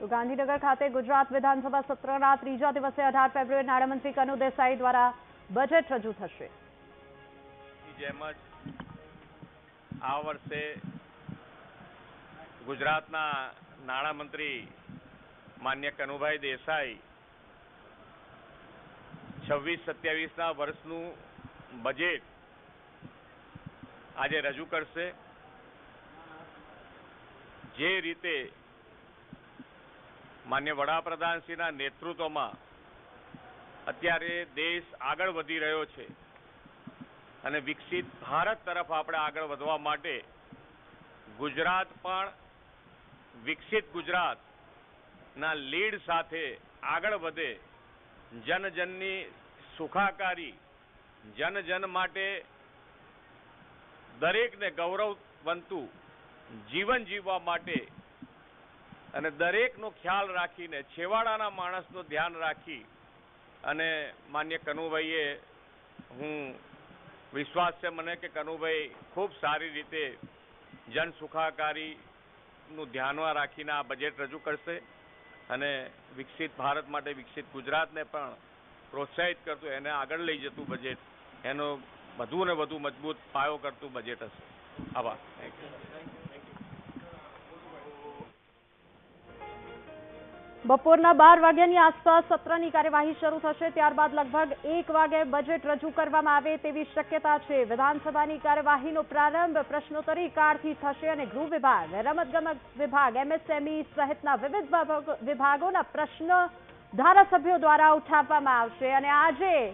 તો ગાંધીનગર ખાતે ગુજરાત વિધાનસભા સત્રના ત્રીજા દિવસે 18 ફેબ્રુઆરી નાણામંત્રી કનુ દેસાઈ દ્વારા બજેટ રજૂ થશે. જેમ જ આ વર્ષે ગુજરાતના નાણામંત્રી માન્ય કનુભાઈ દેસાઈ 26-27ના વર્ષનું બજેટ આજે રજૂ કરશે. જે રીતે માન્ય વડાપ્રધાનશ્રીના નેતૃત્વમાં અત્યારે દેશ આગળ વધી રહ્યો છે અને વિકસિત ભારત તરફ આપણે આગળ વધવા માટે ગુજરાત પણ વિકસિત ગુજરાતના લીડ સાથે આગળ વધે, જનજનની સુખાકારી, જન માટે દરેકને ગૌરવવંતું જીવન જીવવા માટે અને દરેકનો ખ્યાલ રાખીને છેવાડાના માણસનું ધ્યાન રાખી અને માન્ય કનુભાઈએ, હું વિશ્વાસ છે મને કે કનુભાઈ ખૂબ સારી રીતે જન સુખાકારીનું ધ્યાનમાં રાખીને આ બજેટ રજૂ કરશે અને વિકસિત ભારત માટે વિકસિત ગુજરાતને પણ પ્રોત્સાહિત કરતું, એને આગળ લઈ જતું બજેટ, એનો વધુ ને વધુ મજબૂત પાયો કરતું બજેટ હશે. આભાર. બપોરના 12 વાગ્યાની આસપાસ સત્રની કાર્યવાહી શરૂ થશે. ત્યારબાદ લગભગ 1 વાગે બજેટ રજૂ કરવામાં આવે તેવી શક્યતા છે. વિધાનસભાની કાર્યવાહીનો પ્રારંભ પ્રશ્નોત્તરી કાળથી થશે અને ગૃહ વિભાગ, રમતગમત વિભાગ, MSME સહિતના વિવિધ વિભાગોના પ્રશ્નો ધારાસભ્યો દ્વારા ઉઠાવવામાં આવશે. અને આજે